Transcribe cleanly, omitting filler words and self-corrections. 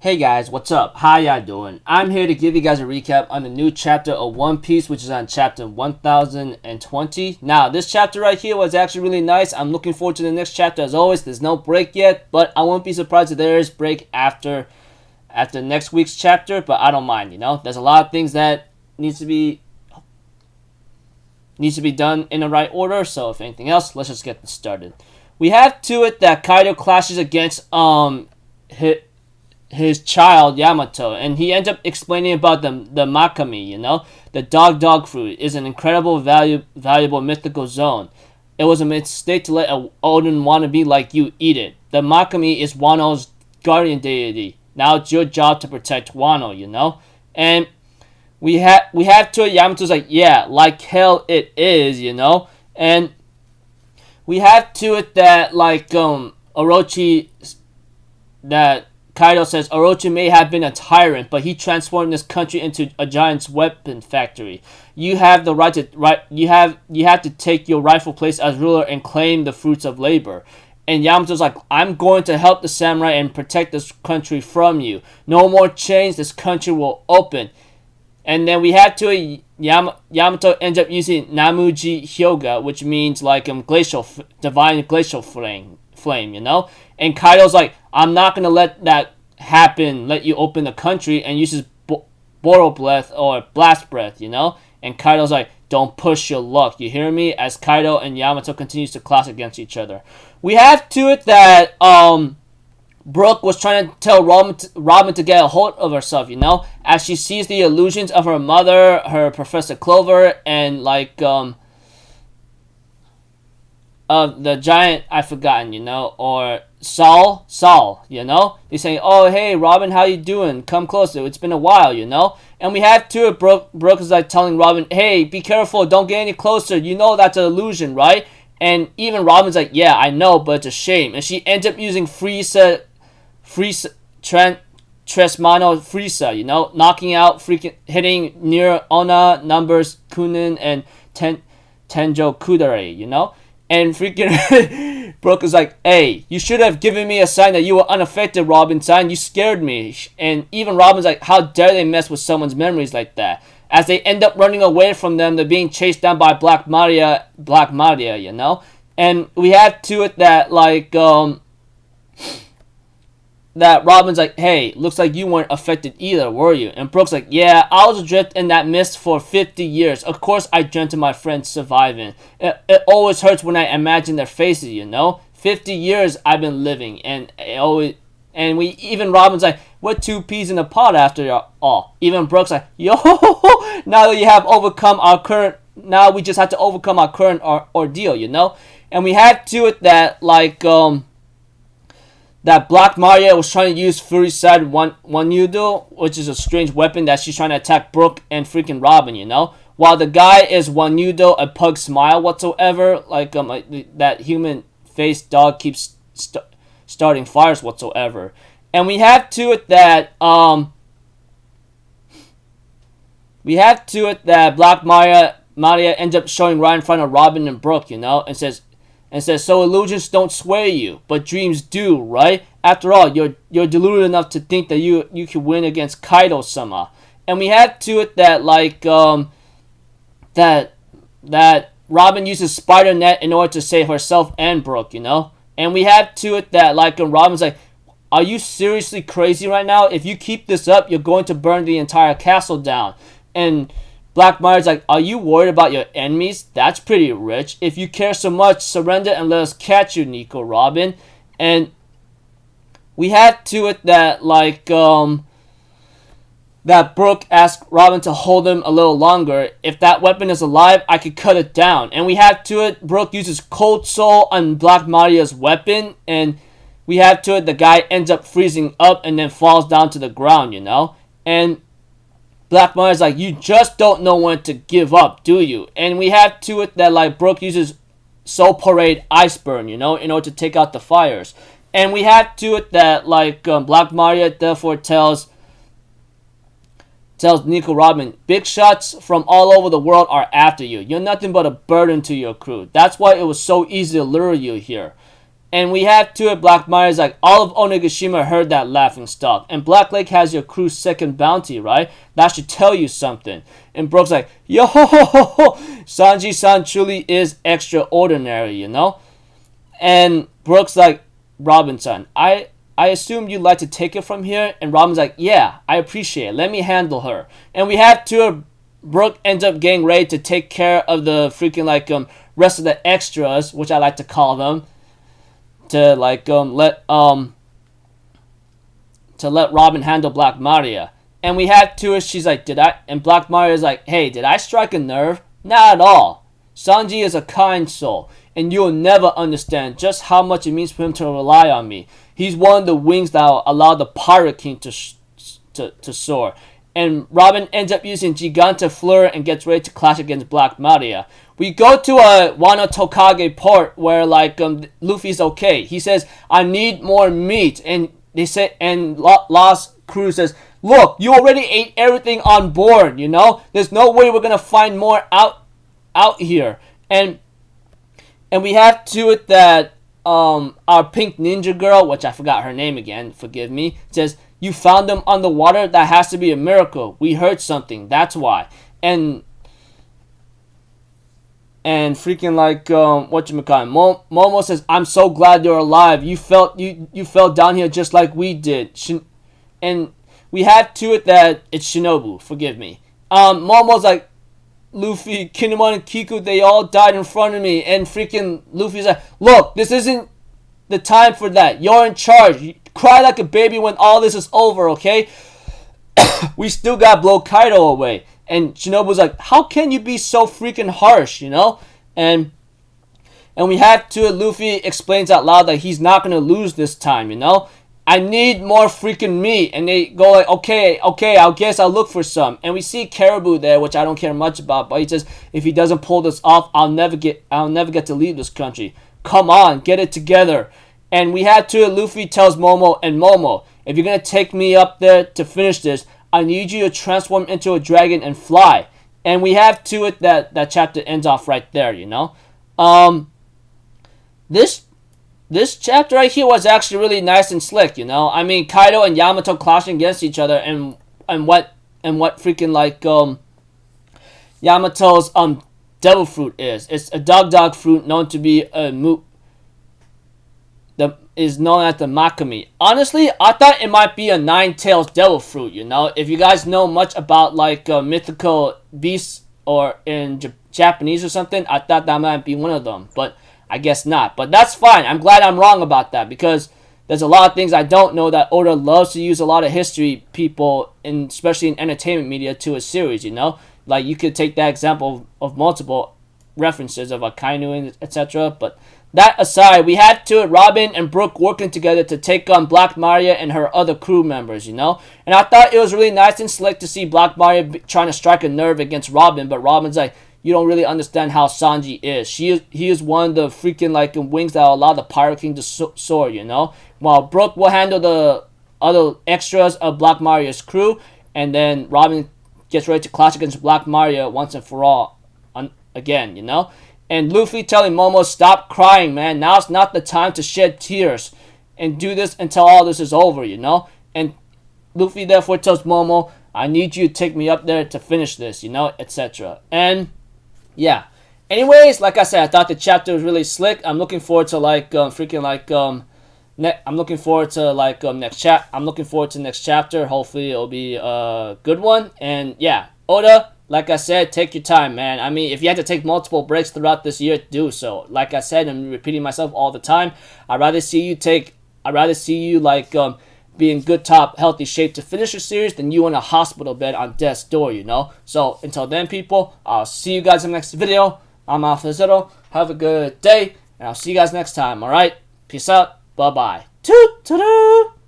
Hey guys, what's up? How y'all doing? I'm here to give you guys a recap on the new chapter of One Piece, which is on chapter 1020. Now, this chapter right here was actually really nice. I'm looking forward to the next chapter as always. There's no break yet, but I won't be surprised if there is break after next week's chapter, but I don't mind, you know? There's a lot of things that needs to be done in the right order, so if anything else, let's just get this started. We have to it that Kaido clashes against his child Yamato, and he ends up explaining about the Makami, you know, the dog fruit is an incredible valuable mythical zone. It was a mistake to let a Odin wannabe like you eat it. The Makami is Wano's guardian deity. Now it's your job to protect Wano, you know. And we have to it. Yamato's like, yeah, like hell it is, you know. And we have to it that Orochi, that Kaido says Orochi may have been a tyrant, but he transformed this country into a giant's weapon factory. You have the right to you have to take your rightful place as ruler and claim the fruits of labor. And Yamato's like, I'm going to help the samurai and protect this country from you. No more chains, this country will open. And then we have to Yamato ends up using Namuji Hyoga, which means like divine glacial flame, you know? And Kaido's like, I'm not gonna let that happen, let you open the country, and uses Boro Breath or Blast Breath, you know? And Kaido's like, don't push your luck, you hear me? As Kaido and Yamato continues to clash against each other. We have to it that Brook was trying to tell Robin to get a hold of herself, you know? As she sees the illusions of her mother, her Professor Clover, and the giant I've forgotten, you know, or Saul, you know? He's saying, oh, hey, Robin, how you doing? Come closer. It's been a while, you know? And we have to it, Brook is like telling Robin, hey, be careful. Don't get any closer. You know that's an illusion, right? And even Robin's like, yeah, I know, but it's a shame. And she ends up using Tresmano Frieza, you know? Knocking out, hitting near Ona, Numbers, Kunin, and Tenjo Kudare, you know? And freaking Brook is like, hey, you should have given me a sign that you were unaffected, Robin-san. You scared me. And even Robin's like, how dare they mess with someone's memories like that? As they end up running away from them, they're being chased down by Black Maria, you know? And we have to it that, that Robin's like, hey, looks like you weren't affected either, were you? And Brook's like, yeah, I was adrift in that mist for 50 years. Of course I dreamt of my friends surviving. It always hurts when I imagine their faces, you know? 50 years I've been living, and Robin's like, we're two peas in a pod after all. Even Brook's like, yo, now we just have to overcome our current ordeal, you know? And we had to it that, that Black Maria was trying to use Fury Side one Yudo, which is a strange weapon that she's trying to attack Brook and freaking Robin, you know? While the guy is one Yudo, a pug smile whatsoever, that human face dog keeps starting fires whatsoever. And we have to it that Black Maria ends up showing right in front of Robin and Brook, you know, and says, so illusions don't sway you, but dreams do, right? After all, you're deluded enough to think that you can win against Kaido-sama. And we have to it that that Robin uses spider net in order to save herself and Brook, you know? And we have to it that Robin's like, are you seriously crazy right now? If you keep this up, you're going to burn the entire castle down. And Black Maria's like, are you worried about your enemies? That's pretty rich. If you care so much, surrender and let us catch you, Nico Robin. And we had to it that that Brook asked Robin to hold him a little longer. If that weapon is alive, I could cut it down. And we had to it, Brook uses Cold Soul on Black Maria's weapon, and we have to it, the guy ends up freezing up and then falls down to the ground, you know? And Black Maria's like, you just don't know when to give up, do you? And we have to it that Brook uses Soul Parade Iceburn, you know, in order to take out the fires. And we have to it that Black Maria therefore tells Nico Robin, big shots from all over the world are after you. You're nothing but a burden to your crew. That's why it was so easy to lure you here. And we have to it, Black Maria's like, all of Onigashima heard that laughing stock. And Black Lake has your crew's second bounty, right? That should tell you something. And Brook's like, yo ho ho ho ho, Sanji-san truly is extraordinary, you know? And Brook's like, Robin-san, I assume you'd like to take it from here? And Robin's like, yeah, I appreciate it. Let me handle her. And we have to Brook ends up getting ready to take care of the freaking like rest of the extras, which I like to call them, to like let Robin handle Black Maria. And we have to her, she's like, and Black Maria's like, hey, did I strike a nerve? Not at all. Sanji is a kind soul, and you'll never understand just how much it means for him to rely on me. He's one of the wings that allow the Pirate King to soar. And Robin ends up using Giganta Fleur and gets ready to clash against Black Maria. We go to a Wano Tokage port where like Luffy's okay. He says, I need more meat. And they say, and Lost Crew says, look, you already ate everything on board, you know? There's no way we're gonna find more out here. And we have to it that our pink ninja girl, which I forgot her name again, forgive me, says, you found them on the water? That has to be a miracle. We heard something, that's why. And freaking like whatchamacallit, Momo says, I'm so glad you're alive. You fell down here just like we did. And we have to it that it's Shinobu, forgive me. Momo's like, Luffy, Kinemon, and Kiku, they all died in front of me. And freaking Luffy's like, look, this isn't the time for that. You're in charge. You cry like a baby when all this is over, okay? We still gotta blow Kaido away. And Shinobu's like, how can you be so freaking harsh, you know? And we have to, Luffy explains out loud that he's not gonna lose this time, you know? I need more freaking meat. And they go like, okay, I guess I'll look for some. And we see Caribou there, which I don't care much about, but he says, if he doesn't pull this off, I'll never get to leave this country. Come on, get it together. And we had to, Luffy tells Momo, and Momo, if you're gonna take me up there to finish this, I need you to transform into a dragon and fly. And we have to it that chapter ends off right there, you know? This chapter right here was actually really nice and slick, you know? I mean, Kaido and Yamato clashing against each other, and what freaking like Yamato's devil fruit is. It's a dog fruit known to be is known as the Makami. Honestly, I thought it might be a nine-tailed devil fruit, you know? If you guys know much about like mythical beasts or in Japanese or something, I thought that might be one of them, but I guess not. But that's fine. I'm glad I'm wrong about that, because there's a lot of things I don't know that Oda loves to use a lot of history people, especially in entertainment media, to a series, you know? Like, you could take that example of multiple references of Akainu and etc. But that aside, we had to Robin and Brook working together to take on Black Maria and her other crew members, you know? And I thought it was really nice and slick to see Black Maria trying to strike a nerve against Robin, but Robin's like, you don't really understand how Sanji is. He is one of the freaking like wings that allow the Pirate King to soar, you know? While Brook will handle the other extras of Black Maria's crew, and then Robin gets ready to clash against Black Maria once and for all again, you know? And Luffy telling Momo, stop crying, man. Now's not the time to shed tears. And do this until all this is over, you know? And Luffy therefore tells Momo, I need you to take me up there to finish this, you know, etc. And yeah. Anyways, like I said, I thought the chapter was really slick. I'm looking forward to like I'm looking forward to like I'm looking forward to next chapter. Hopefully it'll be a good one. And yeah, Oda, like I said, take your time, man. I mean, if you had to take multiple breaks throughout this year, do so. Like I said, I'm repeating myself all the time. I'd rather see you like be in good top healthy shape to finish your series than you in a hospital bed on death's door, you know? So until then, people, I'll see you guys in the next video. I'm Alpha Zero. Have a good day, and I'll see you guys next time, alright? Peace out. Bye-bye. Toot-toot-toot.